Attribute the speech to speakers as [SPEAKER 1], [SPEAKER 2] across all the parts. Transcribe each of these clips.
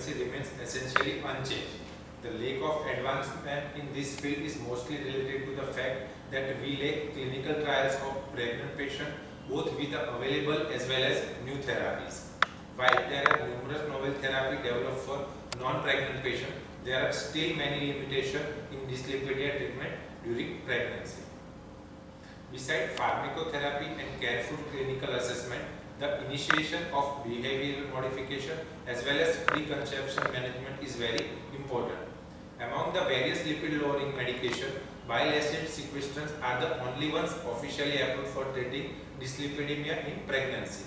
[SPEAKER 1] pregnancy remains essentially unchanged. The lack of advancement in this field is mostly related to the fact that we lack clinical trials of pregnant patients, both with the available as well as new therapies. While there are numerous novel therapies developed for non-pregnant patients, there are still many limitations in dyslipidemia treatment during pregnancy. Besides pharmacotherapy and careful clinical assessment, the initiation of behavioral modification as well as preconception management is very important. Among the various lipid-lowering medications, bile acid sequestrants are the only ones officially approved for treating dyslipidemia in pregnancy.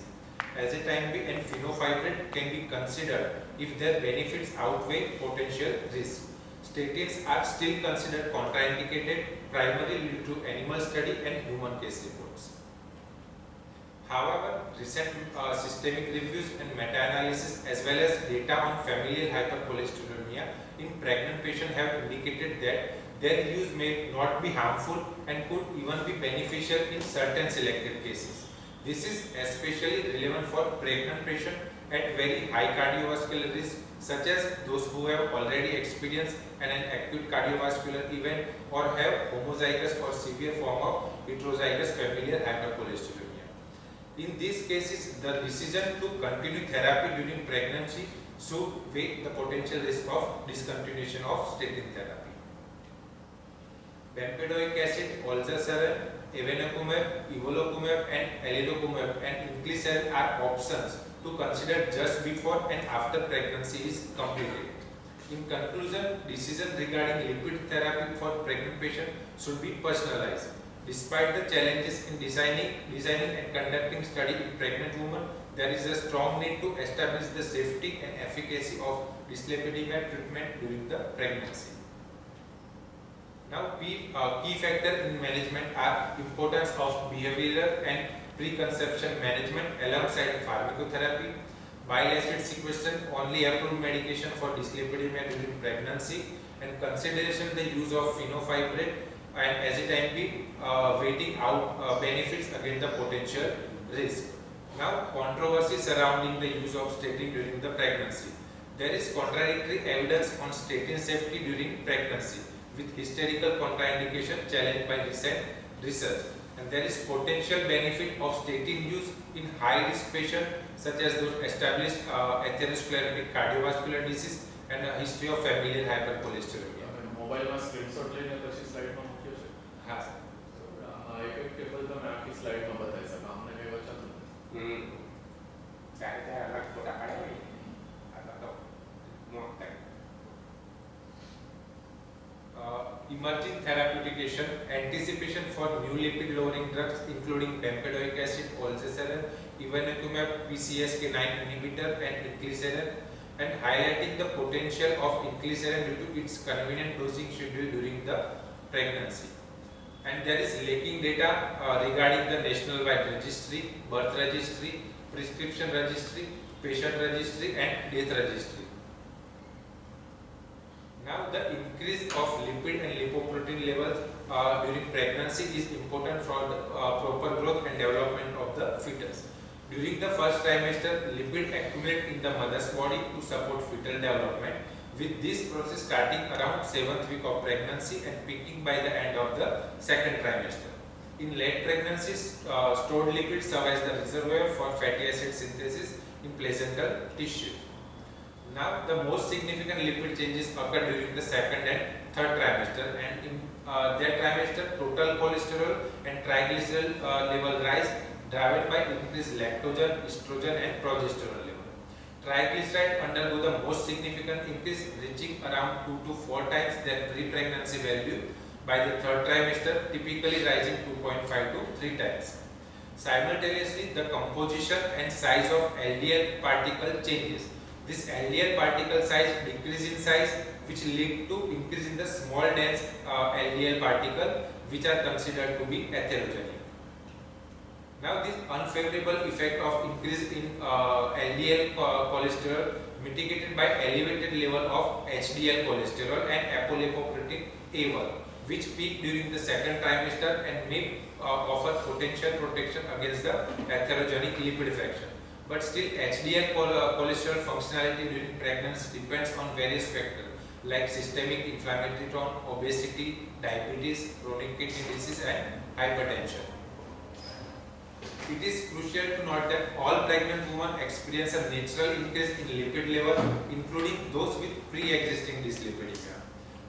[SPEAKER 1] Azetamib and fenofibrate can be considered if their benefits outweigh potential risks. Statins are still considered contraindicated primarily due to animal study and human case reports. However, recent systemic reviews and meta-analysis as well as data on familial hypercholesterolemia in pregnant patients have indicated that their use may not be harmful and could even be beneficial in certain selected cases. This is especially relevant for pregnant patients at very high cardiovascular risk, such as those who have already experienced an acute cardiovascular event or have homozygous or severe form of heterozygous familial hypercholesterolemia. In these cases, the decision to continue therapy during pregnancy should weigh the potential risk of discontinuation of statin therapy. Bempedoic acid, olzarsen, evenacumab, evolocumab and alirocumab and inclisiran are options to consider just before and after pregnancy is completed. In conclusion, decision regarding lipid therapy for pregnant patients should be personalized. Despite the challenges in designing and conducting study in pregnant women, there is a strong need to establish the safety and efficacy of dyslipidemia treatment during the pregnancy. Now, key factors in management are importance of behavioral and preconception management alongside pharmacotherapy, bile acid sequestration, only approved medication for dyslipidemia during pregnancy, and consideration the use of fenofibrate and azetamib, weighting out benefits against the potential risk. Now, controversy surrounding the use of statin during the pregnancy. There is contradictory evidence on statin safety during pregnancy, with historical contraindication challenged by recent research. And there is potential benefit of statin use in high-risk patients such as those established atherosclerotic cardiovascular disease and a history of familial hypercholesterolemia.
[SPEAKER 2] Mobile में screenshot लेने પછી સ્લાઇડમાં મૂક્યો છે.
[SPEAKER 1] હા sir.
[SPEAKER 2] આ એક table તમે આખી સ્લાઇડમાં બતાવી શકો. આમને કઈ વચાતું નથી.
[SPEAKER 1] ત્યારે અલગ ફોટા પાડ્યા હોય આ તો મોક થાય. Emerging therapeutic anticipation for new lipid lowering drugs including bempedoic acid, olzarsen, evenacumab, PCSK9 inhibitor and inclisiran, and highlighting the potential of inclisiran due to its convenient dosing schedule during the pregnancy. And there is lacking data regarding the national-wide registry, birth registry, prescription registry, patient registry and death registry. Now, the increase of lipid and lipoprotein levels during pregnancy is important for the proper growth and development of the fetus. During the first trimester, lipid accumulate in the mother's body to support fetal development, with this process starting around 7th week of pregnancy and peaking by the end of the second trimester. In late pregnancies, stored lipids serve as the reservoir for fatty acid synthesis in placental tissue. Now, the most significant lipid changes occur during the second and third trimester, and in that trimester, total cholesterol and triglyceride level rise, driven by increased lactogen, estrogen, and progesterone level. Triglycerides undergo the most significant increase, reaching around 2 to 4 times their pre-pregnancy value by the third trimester, typically rising 2.5 to 3 times. Simultaneously, the composition and size of LDL particle changes. This LDL particle size decrease in size, which lead to increase in the small dense LDL particle, which are considered to be atherogenic. Now, this unfavorable effect of increase in LDL cholesterol mitigated by elevated level of HDL cholesterol and apolipoprotein A1, which peak during the second trimester and may offer potential protection against the atherogenic lipid fraction. But still, HDL cholesterol functionality during pregnancy depends on various factors like systemic inflammatory tone, obesity, diabetes, chronic kidney disease, and hypertension. It is crucial to note that all pregnant women experience a natural increase in lipid level, including those with pre-existing dyslipidemia.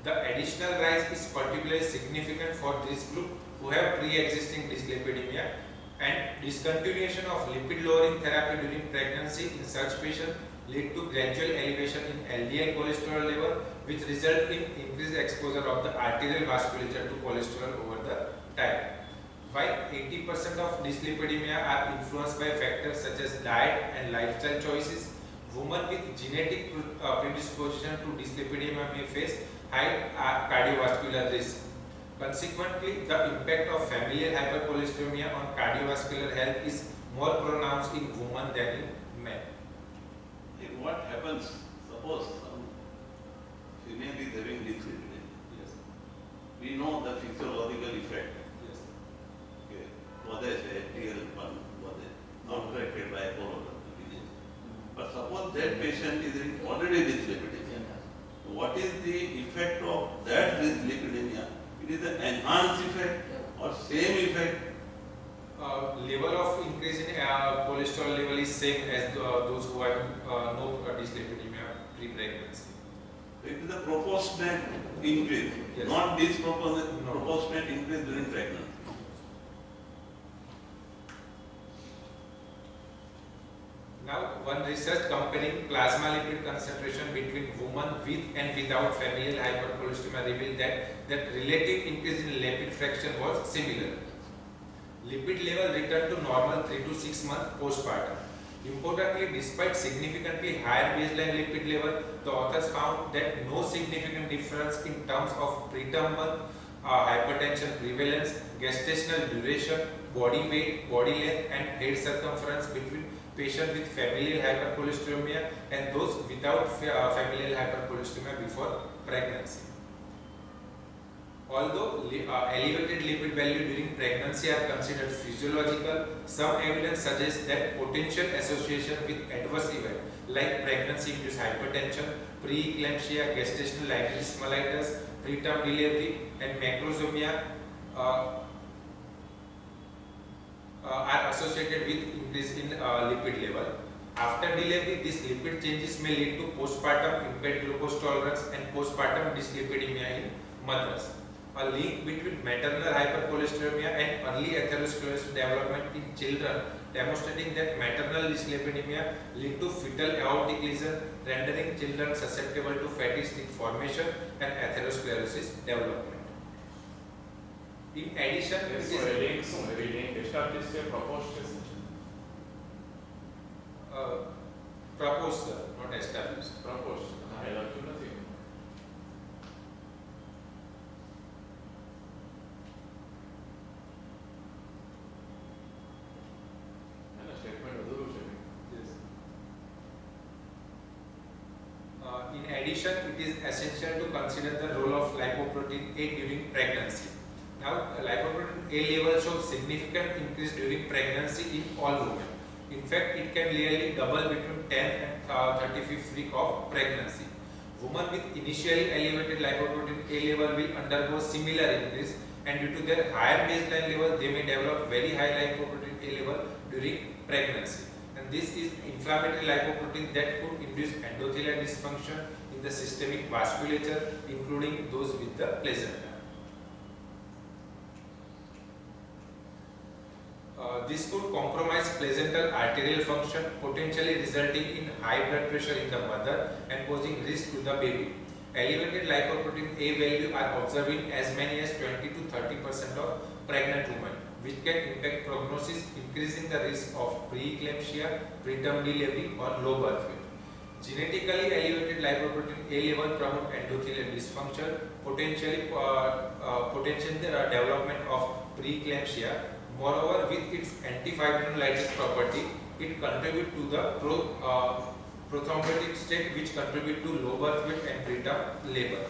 [SPEAKER 1] The additional rise is particularly significant for this group who have pre-existing dyslipidemia, and discontinuation of lipid-lowering therapy during pregnancy in such patients lead to gradual elevation in LDL cholesterol level, which result in increased exposure of the arterial vasculature to cholesterol over the time. While 80% of dyslipidemia are influenced by factors such as diet and lifestyle choices, women with genetic predisposition to dyslipidemia may face high cardiovascular risk. Consequently, the impact of familial hypercholesterolemia on cardiovascular health is more pronounced in women than in men.
[SPEAKER 3] Hey, what happens? Suppose some female is having dyslipidemia.
[SPEAKER 1] Yes.
[SPEAKER 3] We know the physiological effect.
[SPEAKER 1] Yes.
[SPEAKER 3] Okay. Whether it's HDL1, whether not corrected by Apollo. But suppose that patient is already dyslipidemia. What is the effect of that dyslipidemia? It is an enhanced effect or same effect?
[SPEAKER 1] Level of increase in cholesterol level is same as those who have no dyslipidemia pre-pregnancy.
[SPEAKER 3] It is a proportionate increase,
[SPEAKER 1] Yes.
[SPEAKER 3] not disproportionate
[SPEAKER 1] No.
[SPEAKER 3] proportionate increase during pregnancy.
[SPEAKER 1] Now, one research comparing plasma lipid concentration between women with and without familial hypercholesterolemia revealed that relative increase in lipid fraction was similar. Lipid level returned to normal 3 to 6 months postpartum. Importantly, despite significantly higher baseline lipid level, the authors found that no significant difference in terms of preterm birth, hypertension prevalence, gestational duration, body weight, body length, and head circumference between patients with familial hypercholesterolemia and those without familial hypercholesterolemia before pregnancy. Although elevated lipid value during pregnancy are considered physiological, some evidence suggests that potential association with adverse events like pregnancy-induced hypertension, preeclampsia, gestational litis mellitus, preterm delivery, and macrosomia are associated with increase in lipid level. After delivery, these lipid changes may lead to postpartum impaired glucose tolerance and postpartum dyslipidemia in mothers. A link between maternal hypercholesterolemia and early atherosclerosis development in children, demonstrating that maternal dyslipidemia lead to fetal aortic lesion, rendering children susceptible to fatty stick formation and atherosclerosis development. In addition, it is
[SPEAKER 2] link establish a proposed
[SPEAKER 1] proposed, not established.
[SPEAKER 2] proposed. I like to nothing. Statement અધૂરું છે.
[SPEAKER 1] In addition, it is essential to consider the role of lipoprotein A during pregnancy. Now, lipoprotein A levels show significant increase during pregnancy in all women. In fact, it can nearly double between 10th and 35th week of pregnancy. Women with initially elevated lipoprotein A level will undergo similar increase, and due to their higher baseline level, they may develop very high lipoprotein A level during pregnancy. And this is inflammatory lipoprotein that could induce endothelial dysfunction in the systemic vasculature, including those with the placenta. This could compromise placental arterial function, potentially resulting in high blood pressure in the mother and posing risk to the baby. Elevated lipoprotein A value are observed in as many as 20 to 30% of pregnant women, which can impact prognosis, increasing the risk of preeclampsia, preterm delivery, or low birth weight. Genetically elevated lipoprotein A level promote endothelial dysfunction, potentially the development of preeclampsia. Moreover, with its antifibrinolytic property, it contributes to the prothrombotic state, which contribute to low birth weight and preterm labor.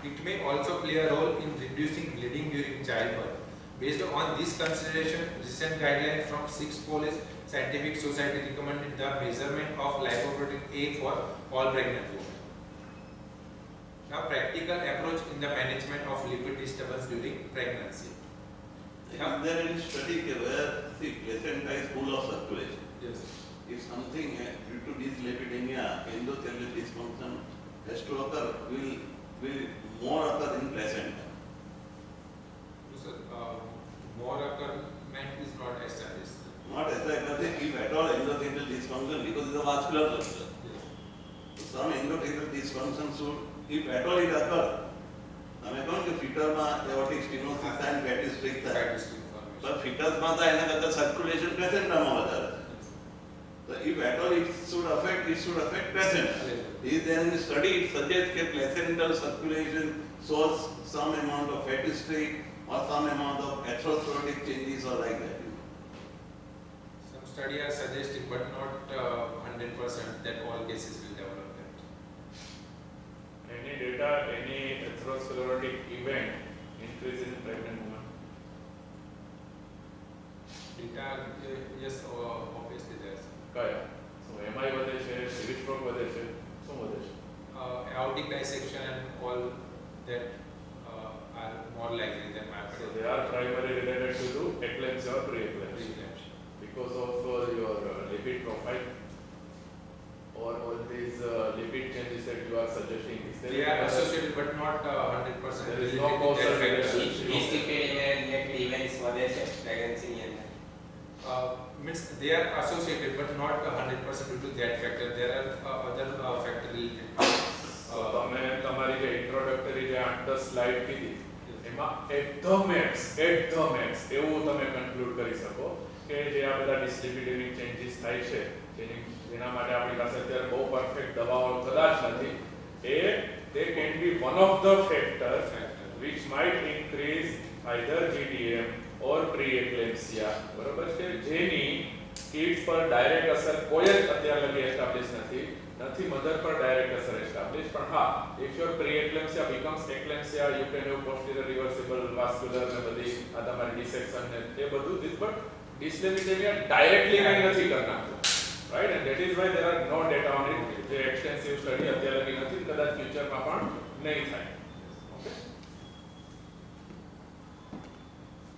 [SPEAKER 1] It may also play a role in reducing bleeding during childbirth. Based on this consideration, recent guidelines from 6 Police Scientific Society recommended the measurement of lipoprotein A for all pregnant women. Now, practical approach in the management of lipid disturbance during pregnancy.
[SPEAKER 3] Is there any study where the placenta is full of circulation?
[SPEAKER 1] Yes.
[SPEAKER 3] If something due to dyslipidemia, endothelial dysfunction has to occur, will more occur in placenta.
[SPEAKER 1] So, more occurrence is not established.
[SPEAKER 3] Not as I say, if at all endothelial dysfunction, because it's a vascular structure.
[SPEAKER 1] Yes.
[SPEAKER 3] Some endothelial dysfunction should, if at all it occurs, અમે કહું કે ફીટરમાં એઓર્ટિક સ્ટેનોસિસ and fatty streak થાય. પણ ફીટસમાં તો એના કરતા circulation પ્લેસેન્ટામાં વધારે છે. So if at all it should affect placenta. Is there any study it suggests that placental circulation shows some amount of fatty streak or some amount of atherosclerotic changes or like that?
[SPEAKER 1] Some studies are suggesting, but not 100% that all cases will develop that.
[SPEAKER 2] Any data, any atherosclerotic event increase in pregnant woman?
[SPEAKER 1] Data, yes, obviously there's
[SPEAKER 2] કયા? So MI વધે છે, civil stroke વધે છે, શું વધે છે?
[SPEAKER 1] aortic dissection and all that are more likely than
[SPEAKER 2] So
[SPEAKER 1] myocardial
[SPEAKER 2] they are primarily related to eclampsia or preeclampsia
[SPEAKER 1] preeclampsia.
[SPEAKER 2] because of your lipid profile or all these lipid changes that you are suggesting. Is there
[SPEAKER 1] They are
[SPEAKER 2] any other-
[SPEAKER 1] associated but not 100%
[SPEAKER 2] There is
[SPEAKER 1] related
[SPEAKER 2] no
[SPEAKER 1] to
[SPEAKER 2] causal
[SPEAKER 1] that factor.
[SPEAKER 2] relationship.
[SPEAKER 4] Dyslipidaemia related events વધે છે પ્રેગ્નન્સીની અંદર.
[SPEAKER 1] Means they are associated but not 100% due to that factor. There are other factor related.
[SPEAKER 2] So તમે તમારી જે introductory જે 8-10 slide કીધી એમાં at the max એવું તમે કન્ક્લુડ કરી શકો કે જે આ બધા ડિસ્લિપિડેમિક ચેન્જીસ થાય છે જેના માટે આપણી પાસે અત્યારે બહુ પરફેક્ટ દવાઓ કદાચ નથી they can be one of the factors which might increase either GDM or preeclampsia બરોબર છે જેની કિડ્સ પર ડાયરેક્ટ અસર કોઈ જ અત્યાર લગી એસ્ટાબ્લિશ નથી મધર પર ડાયરેક્ટ અસર એસ્ટાબ્લિશ પણ હા if your preeclampsia becomes eclampsia you can have posterior reversible vascular ને બધી આ તમારી dissection ને એ બધું this but dyslipidemia directly કંઈ નથી કરનારું right and that is why there are no data on it જે extensive study અત્યાર લગી નથી કદાચ ફ્યુચરમાં પણ નહીં થાય okay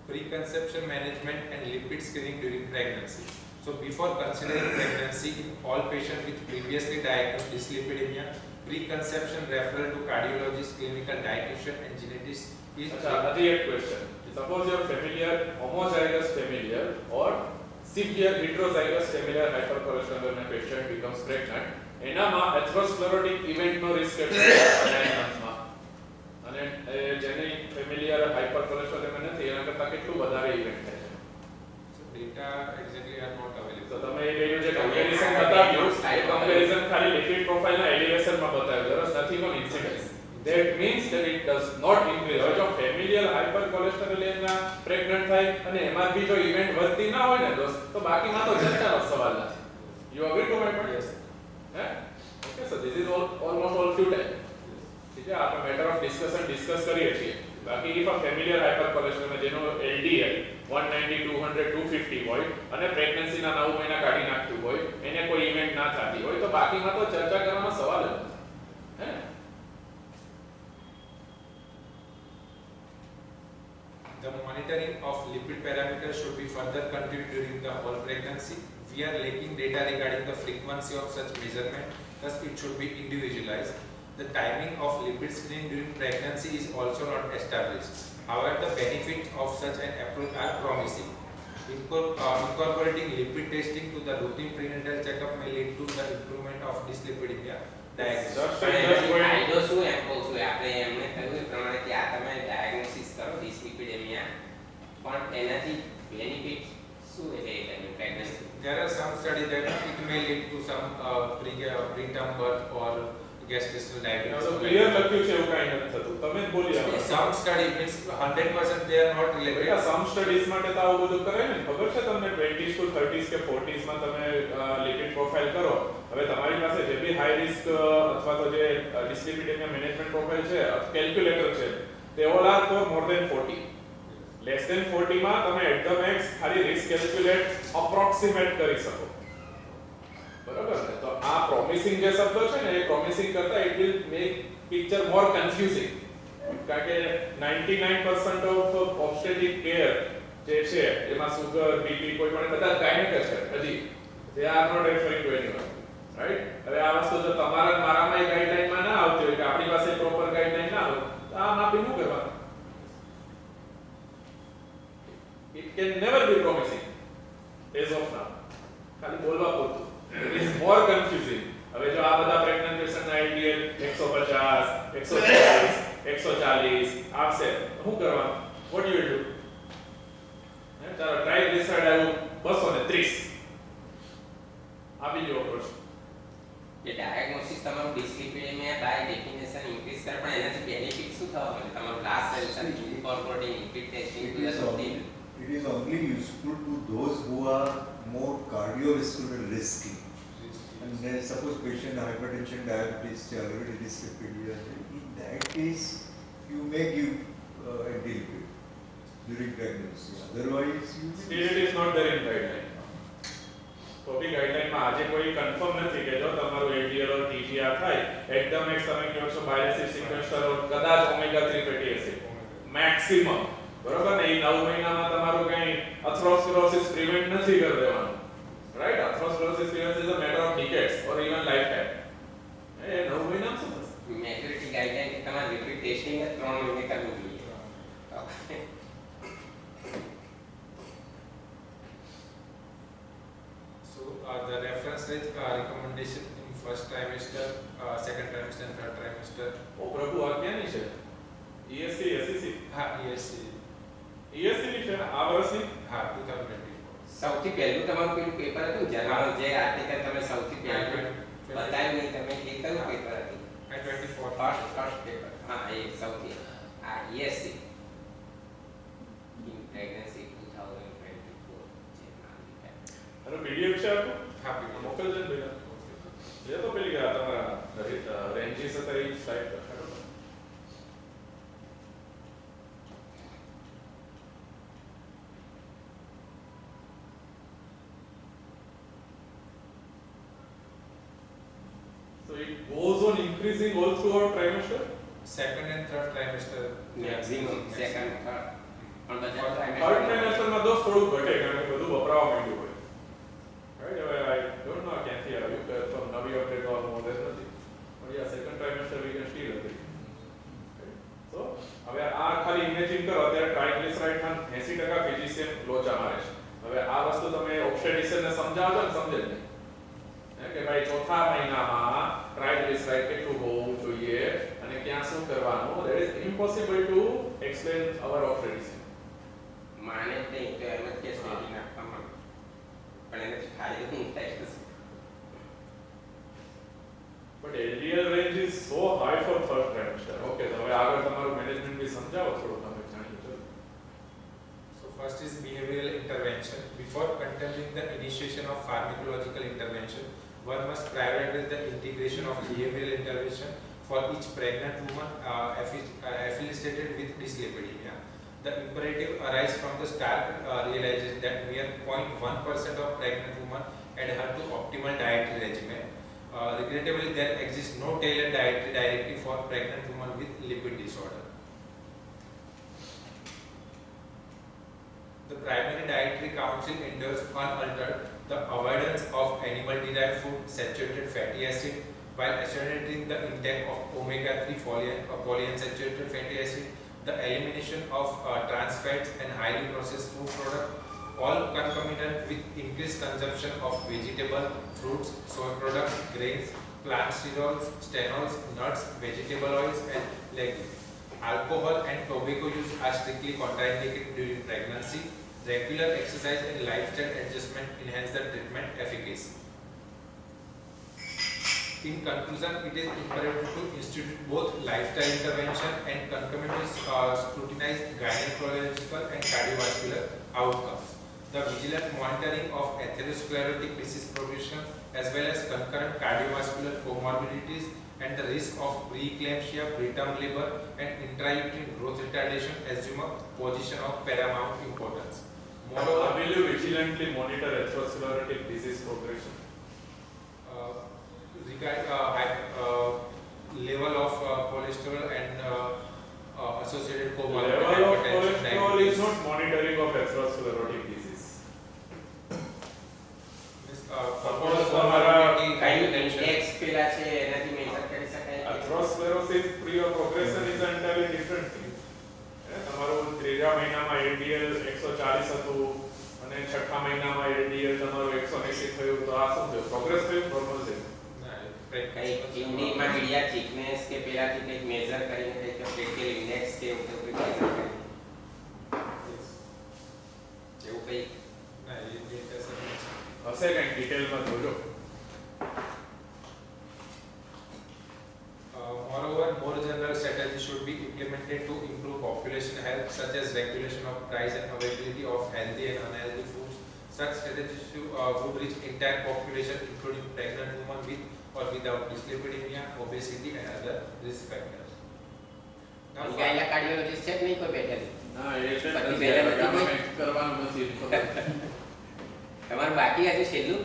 [SPEAKER 1] Preconception management and lipid screening during pregnancy. So before considering pregnancy in all patients with previously diagnosed dyslipidemia, preconception referral to cardiologist, clinical dietitian and genetician is
[SPEAKER 2] अच्छा अभी एक question suppose your familiar homozygous familiar और severe heterozygous familiar hypercholesterolemic patient becomes pregnant એનામાં atherosclerotic ઇવેન્ટનો risk કેટલો છે 9 મંથમાં અને જેની familiar હાઇપરકોલેસ્ટેરોલેમિક નથી એના કરતાં કેટલું વધારે ઇવેન્ટ થાય છે
[SPEAKER 1] So data exactly are not available.
[SPEAKER 2] તો તમે એ બેનું જે કમ્પેરિઝન બતાવ્યું એ કમ્પેરિઝન ખાલી લિપિડ પ્રોફાઇલના એલિવેશનમાં બતાવ્યું there is nothing on incidence that means that it does not increase હવે જો ફેમિલિયર હાઇપરકોલેસ્ટેરોલેમિયા પ્રેગ્નન્ટ થાય અને એમાં બી જો ઇવેન્ટ વધતી ના હોય ને દોસ્ત તો બાકીમાં તો ચર્ચાનો સવાલ નથી you agree to my point
[SPEAKER 1] Yes.
[SPEAKER 2] Okay, so this is almost all futile. ठीक है આપણે મેટર ઓફ ડિસ્કસ કરીએ છીએ બાકી if a familiar hypercholesterol જેનો LDL 190 200 250 હોય અને પ્રેગ્નન્સીના 9 મહિના કાઢી નાખતું હોય એને કોઈ ઇવેન્ટ ના થતી હોય તો બાકીમાં તો ચર્ચા કરવાનો સવાલ જ નથી હે
[SPEAKER 1] The monitoring of lipid parameters should be further continued during the whole pregnancy. We are lacking data regarding the frequency of such measurement, thus it should be individualized. The timing of lipid screening during pregnancy is also not established. However, the benefits of such an approach are promising. Incorporating lipid testing to the routine prenatal checkup may lead to the improvement of dyslipidemia diagnosis.
[SPEAKER 2] Just
[SPEAKER 4] પણ
[SPEAKER 2] just
[SPEAKER 4] એનાથી
[SPEAKER 2] going
[SPEAKER 4] ફાયદો શું એમ કહું છું આપણે એમને કહ્યું એ પ્રમાણે કે આ તમે ડાયગ્નોસિસ કરો ડિસ્લિપિડેમિયા પણ એનાથી બેનિફિટ શું એટલે એ ટાઈમે pregnancy
[SPEAKER 1] There are some studies that it may lead to some preterm birth or gestational diabetes.
[SPEAKER 2] તો ક્લિયર લખ્યું છે એવું કાંઈ નથી થતું તમે જ બોલી આવો
[SPEAKER 1] Some study means 100% they are not related.
[SPEAKER 2] બેટા સમ સ્ટડીઝ માટે તો આવું બધું કરે ને ખબર છે તમને 20s to 30s કે 40s માં તમે લિપિડ પ્રોફાઇલ કરો હવે તમારી પાસે જે બી હાઈ રિસ્ક અથવા તો જે ડિસ્લિપિડેમિયા મેનેજમેન્ટ પ્રોફાઇલ છે કેલ્ક્યુલેટર છે they all are for more than 40 less than 40 માં તમે એટ ધ મેક્સ ખાલી રિસ્ક કેલ્ક્યુલેટ અપ્રોક્સિમેટ કરી શકો, બરાબર ને? તો આ પ્રોમિસિંગ જે શબ્દ છે ને, એ પ્રોમિસિંગ કરતા it will make picture more confusing, કારણ કે 99% ઓફ ઓબ્સ્ટેટિક કેર જે છે એમાં સુગર, બીપી કોઈ પણ બધા ગાયનેક છે હજી, they are not referring to anyone, right? હવે આ વસ્તુ જો તમારા મારામાં ગાઈડલાઈનમાં ના આવતી હોય કે આપણી પાસે પ્રોપર ગાઈડલાઈન ના હોય તો આ માપી શું કરવાનું? It can never be promising as of now. ખાલી બોલવા પૂરતું. It is more confusing. હવે જો આ બધા પ્રેગ્નન્ટ પેશન્ટના LDL 150, 140, 140 આવશે તો શું કરવાનું? What you will do? ચાલો ટ્રાઇગ્લિસરાઇડ આવ્યું 230, આપી દો અપ્રોચ.
[SPEAKER 4] એ ડાયગ્નોસિસ તમારું ડિસ્લિપિડેમિયા બાય ડેફિનેશન ઇન્ક્રીઝ કરે, પણ એનાથી બેનિફિટ શું થવા મળે? તમારું last sensor incorporating lipid testing plus protein.
[SPEAKER 5] It is only useful to those who are more cardiovascular risky. And then suppose patient hypertension, diabetes, already dyslipidemia. In that case, you may give anti-lipid during pregnancy. Otherwise, you
[SPEAKER 2] Still it is not there in guideline. તો બી ગાઈડલાઈનમાં આજે કોઈ confirm નથી કે જો તમારું LDL or TGR થાય એકદમ એક તમે કહો છો બાયલેસિસ સિક્વેન્સર or કદાચ ઓમેગા 3 ફેટી એસિડ મેક્સિમમ, બરોબર ને? એ 9 મહિનામાં તમારું કઈ અથરોસ્ક્લેરોસિસ પ્રિવેન્ટ નથી કરી દેવાનું, right? Atherosclerosis prevents is a matter of decades or even life time. એ 9 મહિનામાં શું થશે?
[SPEAKER 4] મેચ્યોરિટી ગાઈડલાઈન કે તમારે લિપિડ ટેસ્ટિંગ જ 3 મહિને કરવું જોઈએ.
[SPEAKER 1] So the reference range recommendation in first trimester, second trimester and third trimester.
[SPEAKER 2] ઓ પ્રભુ આ ક્યાંની છે? ESC SEC
[SPEAKER 1] हाँ ESC
[SPEAKER 2] ESC ની છે આ વર્ષની?
[SPEAKER 1] हाँ 2024.
[SPEAKER 4] સૌથી પહેલું તમારું પેલું પેપર હતું જર્નલ જે આર્ટિકલ તમે સૌથી પહેલું બતાવ્યું નહીં, તમે એ કયું પેપર હતું?
[SPEAKER 1] And 24.
[SPEAKER 4] First paper. હા, એ સૌથી આ ESC ઇન પ્રેગ્નન્સી 2024 જે નામ લીધા.
[SPEAKER 2] આનો PDF છે આપો?
[SPEAKER 1] हाँ PDF.
[SPEAKER 2] મોકલજો ને ભૈયા. જે તો પેલી આ તમારા રેન્જીસ હતા એ સ્લાઇડ પર કાઢો. So it goes on increasing all throughout trimester.
[SPEAKER 1] Second and third trimester.
[SPEAKER 4] Maximum second third પણ બધા
[SPEAKER 2] થર્ડ ટ્રાઇમેસ્ટરમાં દોસ્ત થોડું ઘટે કારણ કે બધું વપરાવા માંડ્યું હોય. રાઈટ? હવે આઈ ડોન્ટ નો ક્યાંથી આવ્યું કે તો નવી અપડેટ ઓર મોડેલ નથી, પણ યા second trimester we can still agree. તો હવે આ ખાલી ઇમેજિન કરો, અત્યારે ટ્રાઇગ્લિસરાઇડમાં 80% ફિઝિશિયન લોચા મારે છે. હવે આ વસ્તુ તમે ઓબ્સ્ટેટિશિયનને સમજાવો છો ને સમજે જ નહીં કે ભાઈ ચોથા મહિનામાં ટ્રાઇગ્લિસરાઇડ કેટલું હોવું જોઈએ અને ક્યાં શું કરવાનું. That is impossible to explain our obstetrician.
[SPEAKER 4] માને જ નહીં તો એમ જ કે સ્ટેડી નાખવામાં, પણ એને ફાયદો શું થાય છે?
[SPEAKER 2] But LDL range is so high for third trimester. Okay, તો હવે આગળ તમારું મેનેજમેન્ટ બી સમજાવો થોડું, તમે જાણી લો.
[SPEAKER 1] So first is behavioral intervention. Before contemplating the initiation of pharmacological intervention, one must prioritize the integration of behavioral intervention for each pregnant woman affiliated with dyslipidemia. The imperative arises from the stark realization that mere 0.1% of pregnant women adhere to optimal dietary regimen. Regrettably, there exists no tailored dietary directive for pregnant women with lipid disorder. The primary dietary council endorses unaltered the avoidance of animal-derived food, saturated fatty acid, while accelerating the intake of omega-3 polyunsaturated fatty acid, the elimination of trans fats and highly processed food products, all concomitant with increased consumption of vegetable, fruits, soy products, grains, plant sterols, stenols, nuts, vegetable oils, and legumes. Alcohol and tobacco use are strictly contraindicated during pregnancy. Regular exercise and lifestyle adjustment enhance the treatment efficacy. In conclusion, it is imperative to institute both lifestyle intervention and concomitantly scrutinize gynecological and cardiovascular outcomes. The vigilant monitoring of atherosclerotic disease progression as well as concurrent cardiovascular comorbidities and the risk of preeclampsia, preterm labor, and intrauterine growth retardation assume a position of paramount importance. Moreover,
[SPEAKER 2] will you vigilantly monitor atherosclerotic disease progression?
[SPEAKER 1] Level of cholesterol and associated comorbid
[SPEAKER 2] Level of
[SPEAKER 1] hypertension,
[SPEAKER 2] cholesterol is
[SPEAKER 1] diabetes.
[SPEAKER 2] not monitoring of atherosclerotic disease.
[SPEAKER 1] Suppose
[SPEAKER 2] તમારા
[SPEAKER 4] કયું index પેલા છે એનાથી major કરી શકાય કે
[SPEAKER 2] atherosclerosis pre-progression is an entirely different thing. તમારું ત્રીજા મહિનામાં LDL 140 હતું અને છઠ્ઠા મહિનામાં LDL તમારું 180 થયું તો આ શું થયું? પ્રોગ્રેસ થયું, નોર્મલ થયું.
[SPEAKER 4] કઈ કિડનીમાં મીડિયા થિકનેસ કે પેલાથી કંઈક મેજર કરીને કંઈક ક્રિટિકલ ઇન્ડેક્સ કે એવું કંઈક મેજર કરી એવું કંઈક
[SPEAKER 2] હશે કંઈક ડિટેલમાં જોજો.
[SPEAKER 1] Moreover, more general strategies should be implemented to improve population health, such as regulation of price and availability of healthy and unhealthy foods. Such strategies would reach entire population, including pregnant women with or without dyslipidemia, obesity, and other risk factors. Now,
[SPEAKER 4] ગાયલા cardiologist છે કે નહીં કોઈ બેઠેલું
[SPEAKER 2] ના એ
[SPEAKER 4] બધી પહેલા બધી
[SPEAKER 2] આમાં
[SPEAKER 4] કોઈ-
[SPEAKER 2] કંઈક કરવાનું નથી.
[SPEAKER 4] તમારું બાકી હતું છેલ્લું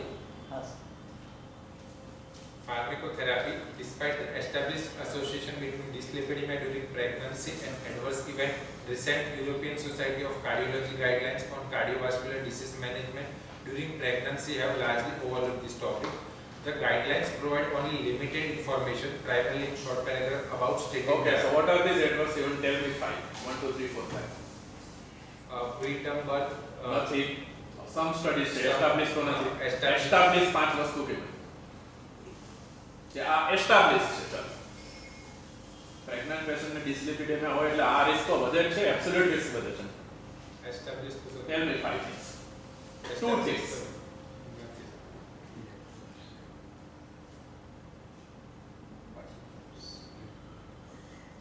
[SPEAKER 1] pharmacotherapy, despite the established association between dyslipidemia during pregnancy and adverse event, recent European Society of Cardiology guidelines on cardiovascular disease management during pregnancy have largely overlooked this topic. The guidelines provide only limited information, primarily in short paragraph, about statin
[SPEAKER 2] Okay, so
[SPEAKER 1] therapy,
[SPEAKER 2] what are these adverse events? Tell me 5. 1, 2, 3, 4, 5.
[SPEAKER 1] preterm birth,
[SPEAKER 2] નથી. Some studies છે, establish તો નથી.
[SPEAKER 1] Establish.
[SPEAKER 2] Establish 5 વસ્તુ કે આ establish છે. ચાલો. Pregnant પેશન્ટને ડિસ્લિપિડેમિયા હોય એટલે આ રિસ્ક તો વધે જ છે, એબ્સોલ્યુટ રિસ્ક વધે છે.
[SPEAKER 1] established.
[SPEAKER 2] Tell me 5 things. Two things.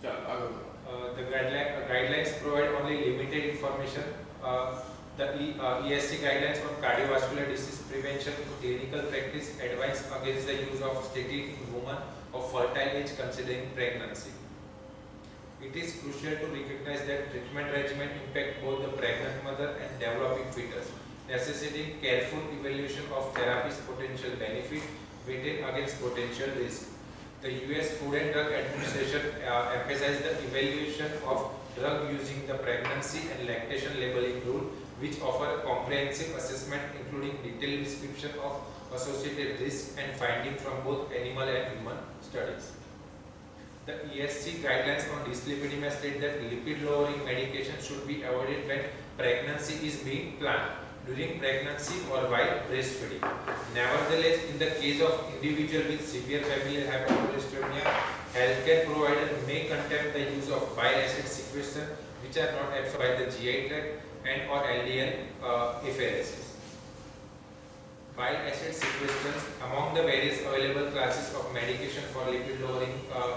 [SPEAKER 2] ચાલો આગળ બોલો.
[SPEAKER 1] The guidelines provide only limited information. ESC guidelines on cardiovascular disease prevention in clinical practice advise against the use of statin in women of fertile age considering pregnancy. It is crucial to recognize that treatment regimen impact both the pregnant mother and developing fetus, necessitating careful evaluation of therapy's potential benefit weighted against potential risk. The US Food and Drug Administration emphasized the evaluation of drug using the pregnancy and lactation labeling rule, which offer a comprehensive assessment including detailed description of associated risks and findings from both animal and human studies. The ESC guidelines on dyslipidemia state that lipid-lowering medication should be avoided when pregnancy is being planned, during pregnancy or while breastfeeding. Nevertheless, in the case of individual with severe familial hypercholesterolemia, healthcare provider may contempt the use of bile acid sequestration, which are not absorbed by the GI tract and or LDL apheresis. Bile acid sequestrants among the various available classes of medication for lipid-lowering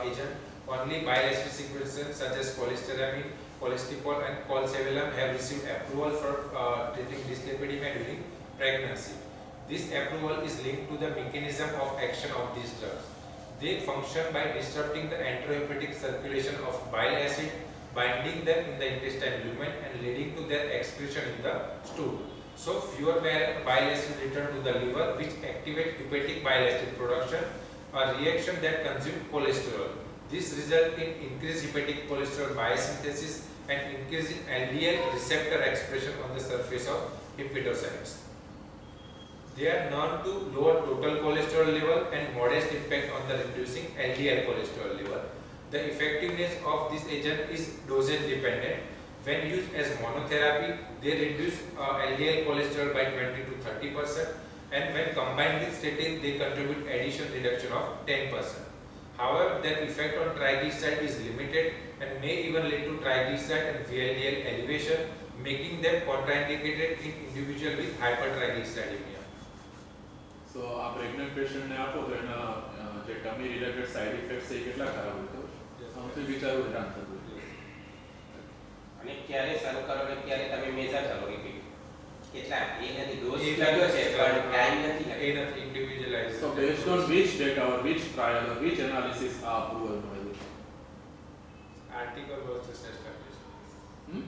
[SPEAKER 1] agent, only bile acid sequestrants such as cholestyramine, cholestyramine, and colcevelum have received approval for treating dyslipidemia during pregnancy. This approval is linked to the mechanism of action of these drugs. They function by disrupting the enterohepatic circulation of bile acid, binding them in the intestine lumen and leading to their excretion in the stool. So fewer bile acid return to the liver, which activate hepatic bile acid production, a reaction that consumes cholesterol. This results in increased hepatic cholesterol biosynthesis and increase in LDL receptor expression on the surface of hepatocytes. They are known to lower total cholesterol level and modest impact on the reducing LDL cholesterol level. The effectiveness of this agent is dosage dependent. When used as monotherapy, they reduce LDL cholesterol by 20 to 30%, and when combined with statin, they contribute additional reduction of 10%. However, their effect on triglyceride is limited and may even lead to triglyceride and VLDL elevation, making them contraindicated in individuals with hypertriglyceridemia.
[SPEAKER 2] So આ pregnant પેશન્ટને આપો તો એના જે ટમી related side effects છે એ કેટલા ખરાબ હોય તો સૌથી વિચારવું હેરાન થતું હોય.
[SPEAKER 4] અને ક્યારે શરૂ કરો ને ક્યારે તમે મેજર કરો રિપીટ કેટલા એ નથી ડોઝ
[SPEAKER 1] એ
[SPEAKER 4] લાગ્યો છે પણ ટાઈમ નથી
[SPEAKER 1] એ નથી individual utilize.
[SPEAKER 2] So based on which data or which trial or which analysis આ approval મળેલું છે?
[SPEAKER 1] article was just established.
[SPEAKER 2] Hmm?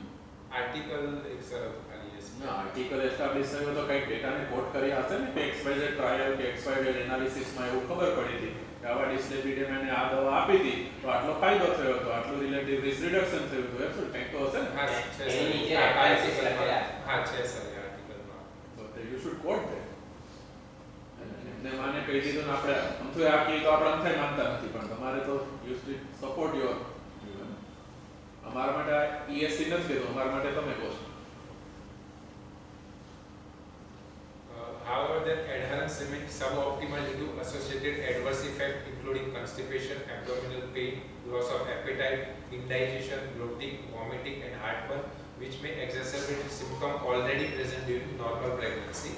[SPEAKER 1] Article એક સરળ ખાલી છે.
[SPEAKER 2] ના, આર્ટિકલ એસ્ટાબ્લિશ થયો તો કંઈક ડેટાને કોટ કરી હશે ને કે XYZ ટ્રાયલ કે XYZ એનાલિસિસમાં એવું ખબર પડી હતી કે આવા ડિસ્લેપિડેમને આ દવા આપી હતી તો આટલો ફાયદો થયો હતો, આટલું રિલેટિવ રિસ્ક રિડક્શન થયું હતું, એમ શું કંઈક તો હશે ને?
[SPEAKER 1] હા છે સર.
[SPEAKER 4] એની નીચે
[SPEAKER 1] આ
[SPEAKER 4] analysis
[SPEAKER 1] article માં-
[SPEAKER 4] લખેલા.
[SPEAKER 1] હા છે સર એ આર્ટિકલમાં.
[SPEAKER 2] તો યુ શુડ કોટ ધેટ. એમને માને કહી દીધું ને આપણે અમથું આ કહી તો આપણે અંથાય માનતા નથી, પણ તમારે તો યુ શુડ સપોર્ટ યોર. અમારા માટે ESC નથી કીધું, અમારા માટે તમે કહો છો.
[SPEAKER 1] However, that adherence remains suboptimal due to associated adverse effects including constipation, abdominal pain, loss of appetite, indigestion, bloating, vomiting, and heartburn, which may exacerbate symptoms already present during normal pregnancy.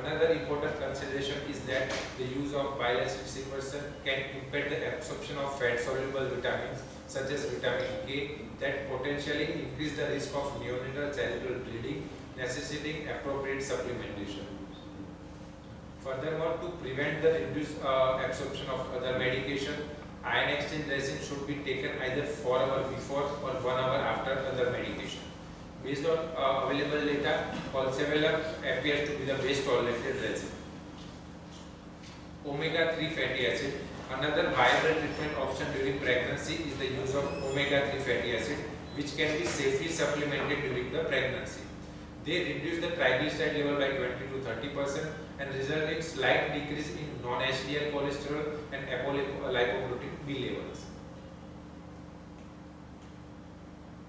[SPEAKER 1] Another important consideration is that the use of bile acid secretion can impair the absorption of fat-soluble vitamins such as vitamin K that potentially increase the risk of neonatal cerebral bleeding, necessitating appropriate supplementation. Furthermore, to prevent the reduced absorption of other medication, iron exchange resin should be taken either 4 hours before or 1 hour after other medication. Based on available data, Olsevelam appears to be the best tolerated resin. Omega-3 fatty acid. Another viable treatment option during pregnancy is the use of omega-3 fatty acid, which can be safely supplemented during the pregnancy. They reduce the triglyceride level by 20 to 30% and result in slight decrease in non-HDL cholesterol and apolipoprotein B levels.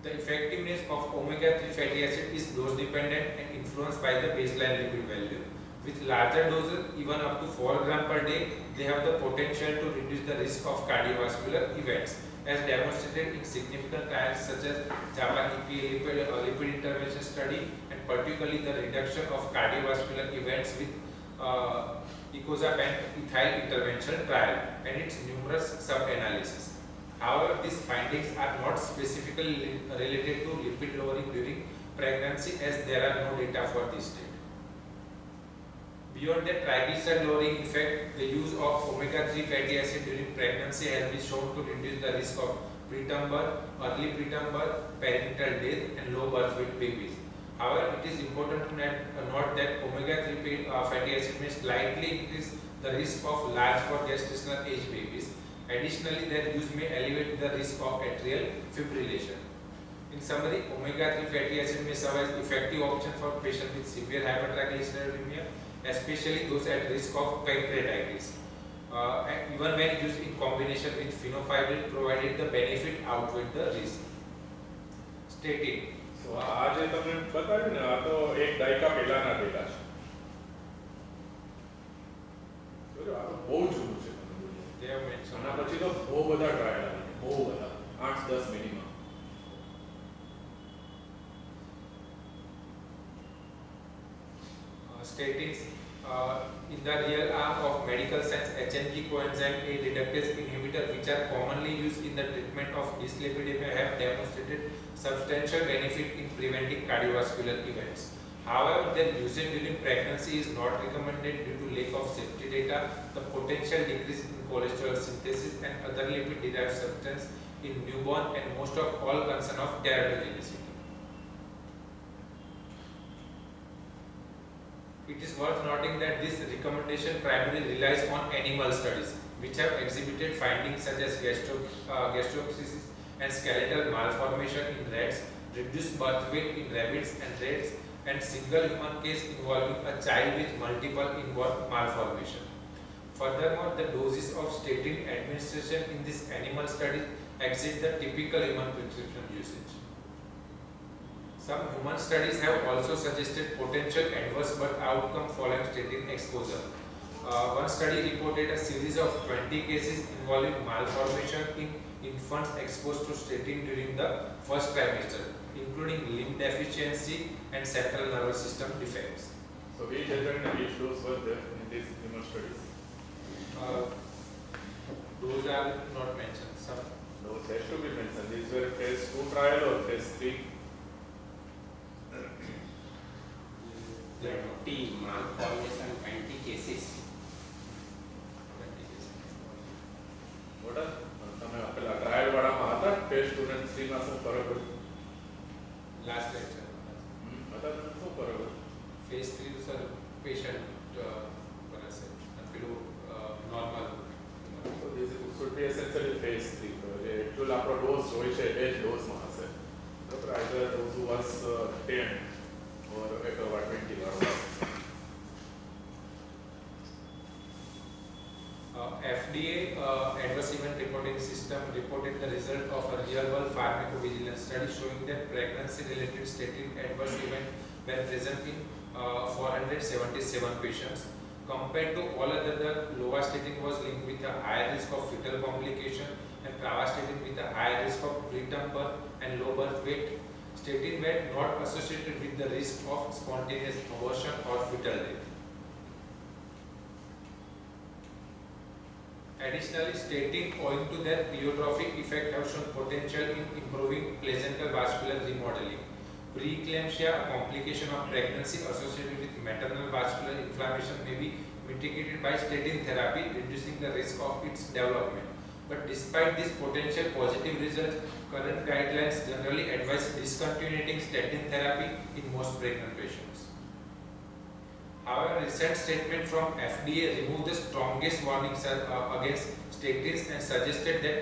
[SPEAKER 1] The effectiveness of omega-3 fatty acid is dose dependent and influenced by the baseline lipid value. With larger doses, even up to 4 grams per day, they have the potential to reduce the risk of cardiovascular events, as demonstrated in significant trials such as Japan EPA lipid intervention study, and particularly the reduction of cardiovascular events with icosapent ethyl intervention trial and its numerous sub-analyses. However, these findings are not specifically related to lipid lowering during pregnancy, as there are no data for this state. Beyond the triglyceride lowering effect, the use of omega-3 fatty acid during pregnancy has been shown to reduce the risk of preterm birth, early preterm birth, perinatal death, and low birth weight babies. However, it is important to note that omega-3 fatty acid may slightly increase the risk of large for gestational age babies. Additionally, their use may elevate the risk of atrial fibrillation. In summary, omega-3 fatty acid may serve as effective option for patients with severe hypertriglyceridemia, especially those at risk of pancreatitis. And even when used in combination with fenofibrate, provided the benefit outweigh the risk. Statin.
[SPEAKER 2] So આ જે તમે બતાવ્યું ને આ તો એક દાયકા પહેલાના ડેટા છે. જોજો આ તો બહુ જૂનું છે તમે બોલ્યા.
[SPEAKER 1] They have mentioned.
[SPEAKER 2] આના પછી તો બહુ બધા ટ્રાયલ આવી ગયા, બહુ બધા 8-10 minimum.
[SPEAKER 1] Statins in the real arm of medical science, HMG coenzyme A reductase inhibitor, which are commonly used in the treatment of dyslipidemia, have demonstrated substantial benefit in preventing cardiovascular events. However, their usage during pregnancy is not recommended due to lack of safety data, the potential decrease in cholesterol synthesis and other lipid-derived substances in newborn, and most of all concern of teratogenicity. It is worth noting that this recommendation primarily relies on animal studies, which have exhibited findings such as gastroparesis and skeletal malformation in rats, reduced birth weight in rabbits and rats, and single human case involving a child with multiple inborn malformation. Furthermore, the doses of statin administration in this animal study exceed the typical human prescription usage. Some human studies have also suggested potential adverse birth outcome following statin exposure. One study reported a series of 20 cases involving malformation in infants exposed to statin during the first trimester, including limb deficiency and central nervous system defects.
[SPEAKER 2] So which agent and which dose was there in these human studies?
[SPEAKER 1] Those are not mentioned. Some
[SPEAKER 2] Those has to be mentioned. These were phase 2 trial or phase 3?
[SPEAKER 4] 20 malformation, 20 cases.
[SPEAKER 2] માં શું ફરક હોય?
[SPEAKER 1] Last lecture.
[SPEAKER 2] બતા તમે શું ફરક હોય?
[SPEAKER 1] Phase 3 sir patient બનશે અને પેલું normal.
[SPEAKER 2] So this should be essentially phase 3. તો જે actual આપણો ડોઝ હોય છે એ જ ડોઝમાં હશે. બરાબર, either those who was 10 or at over 20 hours.
[SPEAKER 1] FDA adverse event reporting system reported the result of a real-world pharmacovigilance study showing that pregnancy-related statin adverse event were present in 477 patients. Compared to all other drugs, lovastatin was linked with a higher risk of fetal complication and pravastatin with a higher risk of preterm birth and low birth weight. Statin were not associated with the risk of spontaneous abortion or fetal death. Additionally, statin, owing to their pleiotropic effect, have shown potential in improving placental vascular remodeling. Preeclampsia, a complication of pregnancy associated with maternal vascular inflammation, may be mitigated by statin therapy, reducing the risk of its development. But despite these potential positive results, current guidelines generally advise discontinuing statin therapy in most pregnant patients. However, recent statement from FDA removed the strongest warnings against statins and suggested that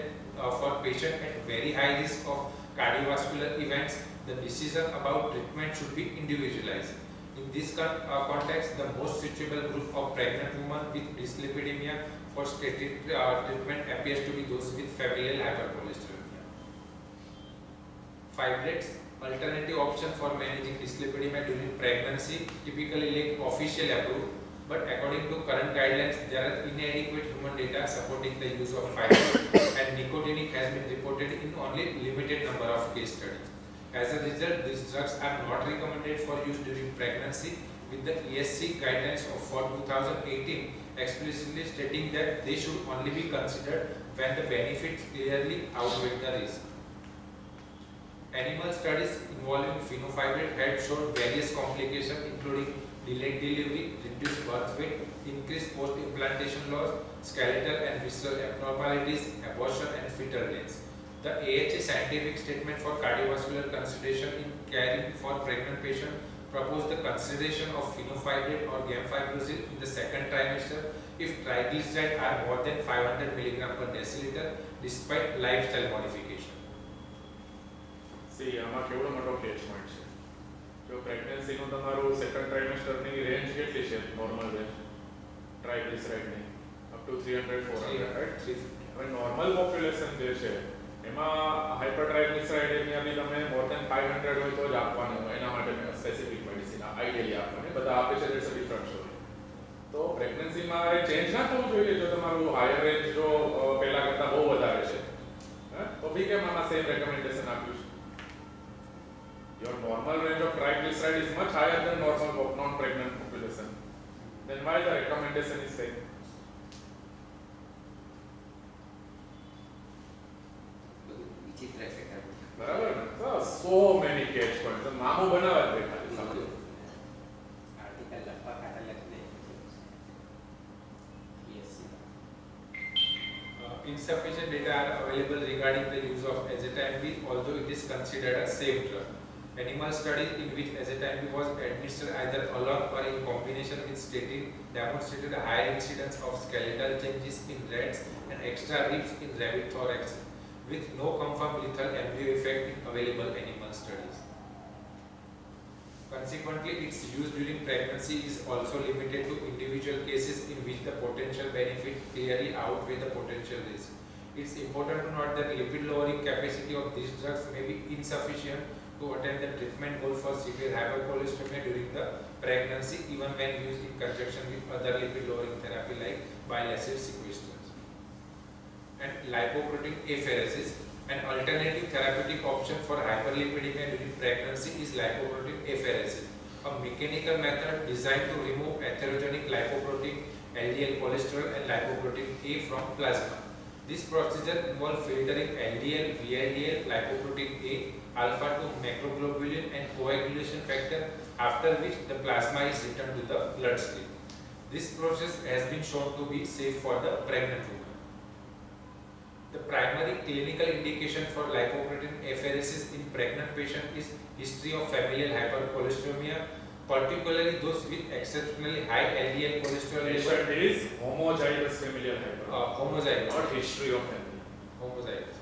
[SPEAKER 1] for patients at very high risk of cardiovascular events, the decision about treatment should be individualized. In this context, the most suitable group of pregnant women with dyslipidemia for statin treatment appears to be those with familial hypercholesterolemia. Fibrates, alternative option for managing dyslipidemia during pregnancy, typically lack officially approved, but according to current guidelines, there are inadequate human data supporting the use of fibrate, and nicotinic has been reported in only limited number of case studies. As a result, these drugs are not recommended for use during pregnancy, with the ESC guidelines for 2018 explicitly stating that they should only be considered when the benefits clearly outweigh the risk. Animal studies involving fenofibrate had shown various complications including delayed delivery, reduced birth weight, increased post-implantation loss, skeletal and visceral abnormalities, abortion and fetal deaths. The AHA scientific statement for cardiovascular consideration in caring for pregnant patients proposed the consideration of fenofibrate or gemfibrozil in the second trimester if triglycerides are more than 500 mg per deciliter despite lifestyle modification.
[SPEAKER 2] C આમાં કેવડો મોટો catch point છે. જો પ્રેગ્નન્સીનું તમારું second ટ્રાઇમેસ્ટરની range કેટલી છે? Normal range ટ્રાઇગ્લિસરાઇડની up to 300 400 right. હવે નોર્મલ પોપ્યુલેશન જે છે એમાં હાઇપરટ્રાઇગ્લિસરાઇડેમિયા બી તમે મોર ધેન 500 હોય તો જ આપવાનું, એના માટે સ્પેસિફિક મેડિસિન આઈડિયલી આપવાની. બધા આપે છે, દેટ્સ અ ડિફરન્ટ સ્ટોરી. તો પ્રેગ્નન્સીમાં એ ચેન્જ ના થવું જોઈએ. જો તમારું હાયર રેન્જ જો પહેલા કરતાં બહુ વધારે છે તો બી કેમ આમાં સેમ રેકમેન્ડેશન આપ્યું છે? Your normal range of triglyceride is much higher than normal of non-pregnant population. Then why the recommendation is same?
[SPEAKER 4] વિચિત્ર છે કાંઈ.
[SPEAKER 2] બરાબર ને? So many catch points. તો નામો બનાવવા જ બેઠા છે સમજો.
[SPEAKER 4] આર્ટિકલ લખવા ખાતા લખને. Yes.
[SPEAKER 1] Insufficient data are available regarding the use of azathioprine, although it is considered a safe drug. Animal studies in which azathioprine was administered either alone or in combination with statin demonstrated a higher incidence of skeletal changes in rats and extra ribs in rabbit thorax, with no confirmed lethal embryo effect in available animal studies. Consequently, its use during pregnancy is also limited to individual cases in which the potential benefit clearly outweigh the potential risk. It's important to note that lipid lowering capacity of these drugs may be insufficient to attain the treatment goal for severe hypercholesteremia during the pregnancy, even when used in conjunction with other lipid lowering therapy like bile acid sequestrants. And lipoprotein apheresis, an alternative therapeutic option for hyperlipidemia during pregnancy, is lipoprotein apheresis, a mechanical method designed to remove atherogenic lipoprotein, LDL cholesterol and lipoprotein A from plasma. This procedure involves filtering LDL, VLDL, lipoprotein A, alpha 2 macroglobulin and coagulation factor, after which the plasma is returned to the bloodstream. This process has been shown to be safe for the pregnant woman. The primary clinical indication for lipoprotein apheresis in pregnant patient is history of familial hypercholesterolemia, particularly those with exceptionally high LDL cholesterol level.
[SPEAKER 2] Patient is homozygous familial hypercholesterolemia,
[SPEAKER 1] Homozygous.
[SPEAKER 2] not history of family.
[SPEAKER 1] Homozygous.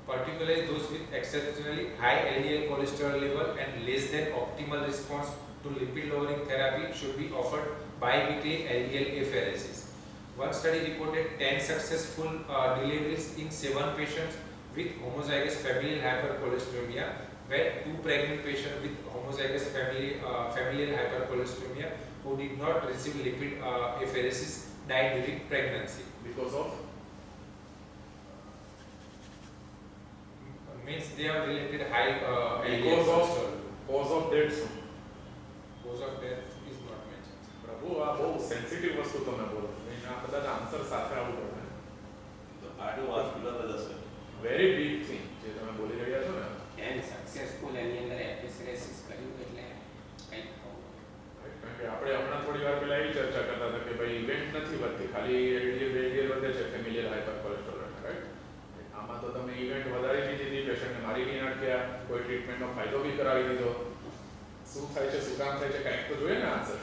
[SPEAKER 1] Particularly those with exceptionally high LDL cholesterol level and less than optimal response to lipid lowering therapy should be offered biweekly LDL apheresis. One study reported 10 successful deliveries in 7 patients with homozygous familial hypercholesterolemia, where 2 pregnant patients with homozygous familial hypercholesterolemia who did not receive lipid apheresis died during pregnancy.
[SPEAKER 2] Because of
[SPEAKER 1] Means they have related high LDL
[SPEAKER 2] because
[SPEAKER 1] cholesterol.
[SPEAKER 2] of cause of death.
[SPEAKER 1] Cause of death is not mentioned.
[SPEAKER 2] પ્રભુ આ બહુ sensitive વસ્તુ તમે બોલો એના બધા answer સાથે આવવું પડે
[SPEAKER 3] The cardiovascular is a
[SPEAKER 2] very big thing જે તમે બોલી રહ્યા છો ને
[SPEAKER 4] એન્ડ સક્સેસફુલ એની અંદર એપિસરેસિસ કર્યું એટલે કંઈક થવું.
[SPEAKER 2] right? કારણ કે આપણે હમણાં થોડી વાર પહેલા એવી ચર્ચા કરતા હતા કે ભાઈ ઇવેન્ટ નથી વધતી ખાલી એલડીએલ વધે છે ફેમિલિયર હાઇપર કોલેસ્ટ્રોલ રાઈટ આમાં તો તમે ઇવેન્ટ વધારી દીધી પેશન્ટને મારી બી નાખ્યા કોઈ ટ્રીટમેન્ટનો ફાયદો બી કરાવી દીધો શું થાય છે શું કામ થાય છે કાંઈક તો જોઈએ ને આન્સર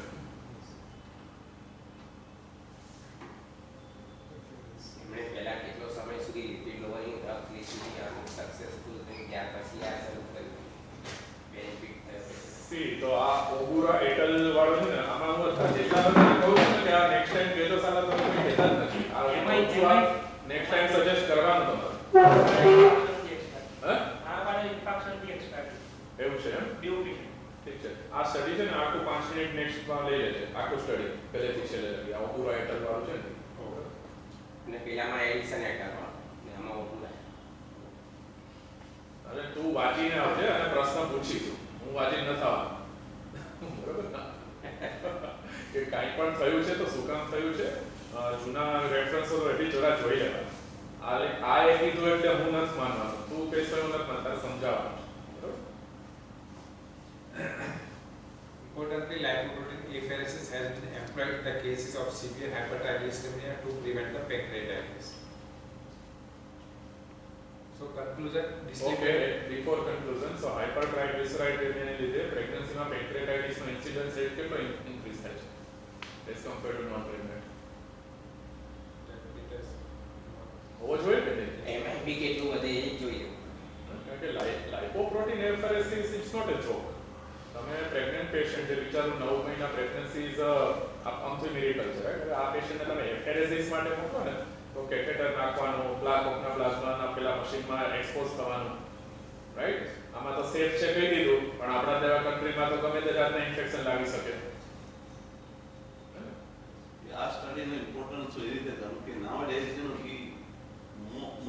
[SPEAKER 4] એમણે પહેલા કેટલો સમય સુધી લિપિડ લોવરિંગ ડ્રગ લીધી અને સક્સેસફુલ થઈ ત્યાર પછી આ શરૂ કર્યું બેનિફિટ થયો.
[SPEAKER 2] સી તો આ ઓગુરા એટલ વાળો છે ને આમાં હું જેટલા બધા કહું છું ને કે આ નેક્સ્ટ ટાઈમ કહેતો સાલા તમે કોઈ કહેતા જ નથી આ નેક્સ્ટ ટાઈમ સજેસ્ટ કરવાનું તમારે હા એવું છે એમ ઠીક છે આ સ્ટડી છે ને આખું 5 મિનિટ નેક્સ્ટમાં લઈ લેજે આખું સ્ટડી પહેલેથી છેલ્લે લગી આ ઓગુરા એટલ વાળું છે ને
[SPEAKER 4] અને પેલામાં એડિશન એટર ને આમાં ઓપુરા.
[SPEAKER 2] અરે તું વાંચીને આવજે અને પ્રશ્ન પૂછીશું હું વાંચીને નથી આવવાનો બરોબર ને કે કાંઈ પણ થયું છે તો શું કામ થયું છે જૂના રેફરન્સો એવી જરા જોઈ લેવા આ એક કીધું એટલે હું નથી માનવાનું તું કઈ થયું નથી માનતા સમજાવવાનું બરોબર
[SPEAKER 1] Importantly, lipoprotein apheresis has been employed in the cases of severe hypertriglyceridemia to prevent the pancreatitis. So conclusion,
[SPEAKER 2] okay before conclusion so હાઇપરટ્રાઇગ્લિસરાઇડેમિયાને લીધે પ્રેગ્નન્સીમાં પેન્ક્રેટાઇટિસનો ઇન્સિડન્સ રેટ કેટલો ઇન્ક્રીઝ થાય છે as compared to non pregnant હોવો જોઈએ કે નહીં
[SPEAKER 4] એમાં બી કેટલું વધે એ જોઈએ.
[SPEAKER 2] કારણ કે lipoprotein એફેરેસિસ it's not a joke તમે પ્રેગ્નન્ટ પેશન્ટ જે વિચારો 9 મહિના પ્રેગ્નન્સી ઇઝ અમથી મિરેકલ છે રાઈટ આ પેશન્ટને તમે એફેરેસિસ માટે મૂકો ને તો કેથેટર નાખવાનું કોકના પ્લાઝમાના પેલા મશીનમાં એક્સપોઝ થવાનું રાઈટ આમાં તો સેફ છે કહી દીધું પણ આપણા જેવા કન્ટ્રીમાં તો ગમે તે જાતના ઇન્ફેક્શન લાગી શકે
[SPEAKER 3] આ સ્ટડીનો ઇમ્પોર્ટન્સ એ રીતે કરું કે nowadays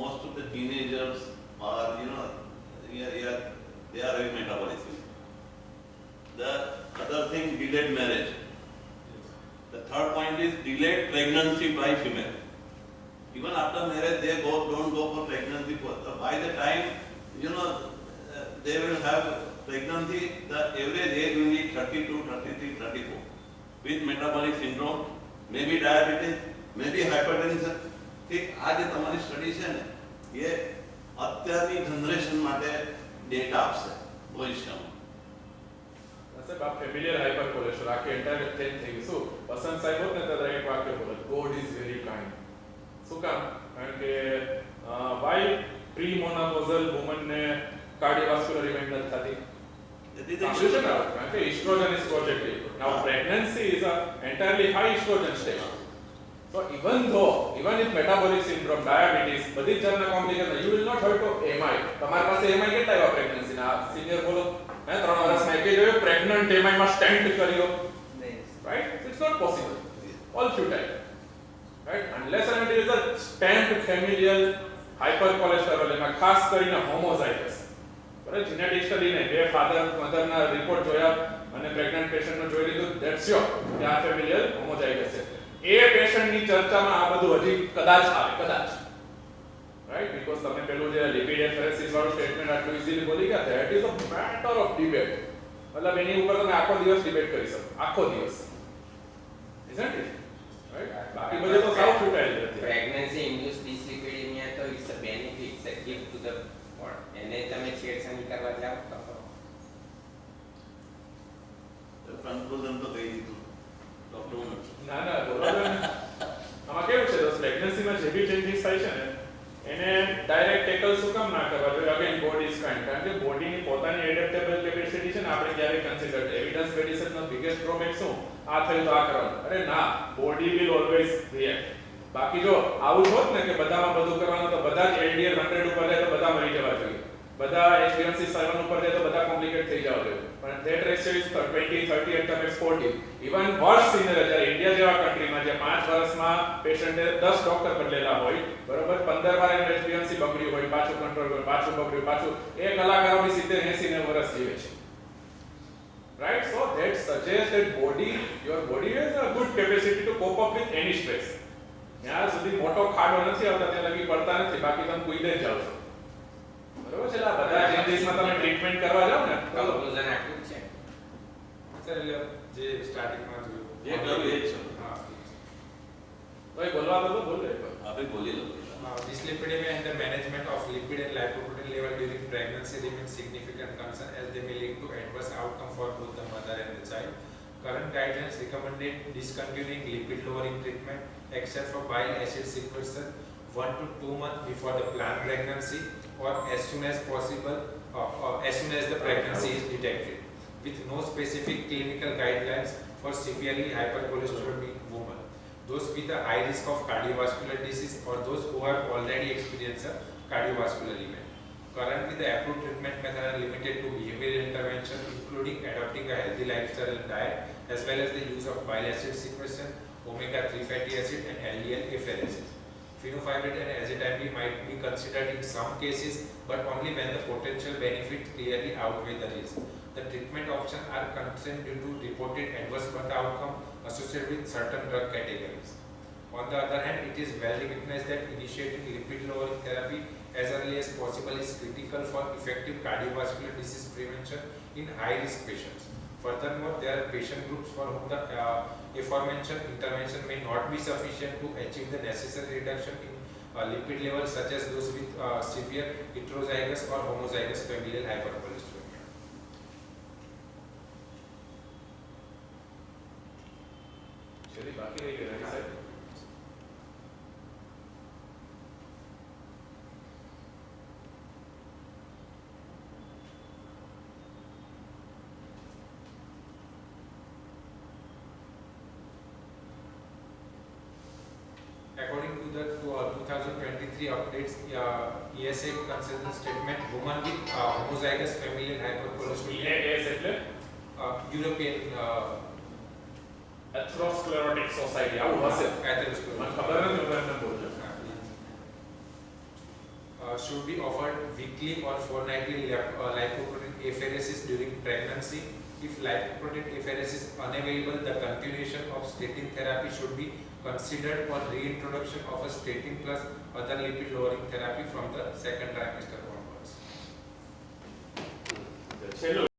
[SPEAKER 3] most of the teenagers are they are having metabolism. The other thing, delayed marriage. The third point is delayed pregnancy by female. Even after marriage, they don't go for pregnancy. By the time they will have pregnancy, the average age will be 32, 33, 34. With metabolic syndrome, maybe diabetes, maybe hypertension. કે આ જે તમારી study છે ને એ અત્યારની generation માટે data આપશે ભવિષ્યમાં.
[SPEAKER 2] સાહેબ આ ફેમિલિયર હાઇપર કોલેસ્ટ્રોલ આખી એન્ટાયર ચેન્જ થઈ ગયું શું વસંત સાહેબ હોત ને તો એક વાક્ય બોલે ગોડ ઇઝ વેરી કાઇન્ડ શું કામ કારણ કે વાય પ્રી મોનોપોઝલ વુમનને કાર્ડિયોવાસ્ક્યુલર ઇવેન્ટ નથી થતી કારણ કે oestrogen is projected now pregnancy is a entirely high oestrogen stage so even with metabolic syndrome diabetes બધી જાતના complication you will not have to MI તમારી પાસે MI કેટલા આવ્યા પ્રેગ્નન્સી ના સિનિયર બોલો મેં 3 વર્ષમાં એક જોયો પ્રેગ્નન્ટ MI માં સ્ટેન્ટ કર્યો right it's not possible all futile right unless and until is a stamped familial hypercholesterolemia ખાસ કરીને homozygous બરાબર જેનેટિકલી ને બે ફાધર મધર ના રિપોર્ટ જોયા અને પ્રેગ્નન્ટ પેશન્ટ નો જોઈ લીધું that's your કે આ familial homozygous છે એ પેશન્ટની ચર્ચામાં આ બધું હજી કદાચ આવે કદાચ રાઈટ બીકોઝ તમે પેલું જે લિપિડ એફેરેસિસ વાળું સ્ટેટમેન્ટ આટલું ઇઝીલી બોલી ગયા that is a matter of debate મતલબ એની ઉપર તમે આખો દિવસ ડિબેટ કરી શકો આખો દિવસ ઇઝન્ટ ઇટ રાઈટ બાકી બધું તો સાવ ફૂટાઈ જતી
[SPEAKER 4] પ્રેગ્નન્સી ઇન્ડ્યુસ ડિસલિપિડ ધ પણ એને તમે છેડછાણી કરવા જાઓ તો
[SPEAKER 3] કન્ક્લુઝન તો કહી દીધું ડોક્ટર
[SPEAKER 2] ના ના બરોબર ને. આમાં કેવું છે દોસ્ત, પ્રેગ્નન્સીમાં જે બી ચેન્જીસ થાય છે ને એને ડાયરેક્ટ ટેકલ શું કામ ના કરવા જોઈએ? અગેન બોડી ઇઝ કાઇન્ડ, કારણ કે બોડીની પોતાની એડેપ્ટેબલ કેપેસિટી છે ને આપણે ક્યારે કન્સિડર એવિડન્સ મેડિસિનનો બિગેસ્ટ ડ્રોબેક શું? આ થયું તો આ કરવાનું. અરે ના, બોડી વિલ ઓલવેઝ રિએક્ટ. બાકી જો આવું જ હોત ને કે બધામાં બધું કરવાનું તો બધા જ LDL 100 ઉપર જાય તો બધા મરી જવા જોઈએ, બધા HbA1c 7 ઉપર જાય તો બધા કોમ્પ્લિકેટ થઈ જવા જોઈએ. પણ that ratio is 20, 30 and times 40. Even worse scenario, જ્યારે ઇન્ડિયા જેવા કન્ટ્રીમાં જે 5 વર્ષમાં પેશન્ટે 10 ડોક્ટર બદલેલા હોય, બરોબર, 15 વાર એનું HbA1c બગડ્યું હોય, પાછું કંટ્રોલ હોય, પાછું બગડ્યું, પાછું, એ કલાકારો બી 70, 80 ને વર્ષ જીવે છે. Right? So that suggests that your body has a good capacity to cope up with any stress. જ્યાં સુધી મોટો ખાડો નથી આવતા ત્યાં લગી પડતા નથી, બાકી તમે કૂદે જ જાવ છો. બરોબર છે? આ બધા ચેન્જીસમાં તમે ટ્રીટમેન્ટ કરવા જાવ ને તો
[SPEAKER 4] કન્ક્લુઝન આટલું જ છે.
[SPEAKER 1] સર એટલે જે સ્ટાર્ટિંગમાં જોયું
[SPEAKER 3] જે કહ્યું એ જ છે.
[SPEAKER 1] હા
[SPEAKER 2] ભાઈ બોલવા દો તો બોલે એકવાર.
[SPEAKER 3] આપણે બોલી લો.
[SPEAKER 1] dyslipidemia and the management of lipid and lipoprotein level during pregnancy remains significant concern as they may lead to adverse outcome for both the mother and the child. Current guidelines recommended discontinuing lipid lowering treatment except for bile acid sequestration 1 to 2 months before the planned pregnancy or as soon as possible as soon as the pregnancy is detected, with no specific clinical guidelines for severely hypercholesterolemic women, those with a high risk of cardiovascular disease or those who have already experienced a cardiovascular event. Currently, the approved treatment methods are limited to behavioral intervention, including adopting a healthy lifestyle and diet, as well as the use of bile acid sequestration, omega-3 fatty acid, and LDL apheresis. Fenofibrate and azitamib might be considered in some cases, but only when the potential benefits clearly outweigh the risk. The treatment options are constrained due to reported adverse birth outcome associated with certain drug categories. On the other hand, it is well recognized that initiating lipid-lowering therapy as early as possible is critical for effective cardiovascular disease prevention in high-risk patients. Furthermore, there are patient groups for whom the aforementioned intervention may not be sufficient to achieve the necessary reduction in lipid levels, such as those with severe heterozygous or homozygous familial hypercholesterolemia.
[SPEAKER 2] છેલ્લી બાકી રહી ગઈ રવિ સાહેબ.
[SPEAKER 1] According to the 2023 updates, ESA consensus statement, women with homozygous familial hypercholesterolemia,
[SPEAKER 2] EAS એટલે
[SPEAKER 1] European
[SPEAKER 2] એથ્રોસ્ક્લેરોટિક society આવું હશે. મને
[SPEAKER 1] atherosclerosis,
[SPEAKER 2] ખબર નથી, હું એમને બોલું.
[SPEAKER 1] should be offered weekly or fortnightly lipoprotein apheresis during pregnancy. If lipoprotein apheresis is unavailable, the continuation of statin therapy should be considered for reintroduction of a statin plus other lipid lowering therapy from the second trimester onwards.
[SPEAKER 2] છેલ્લું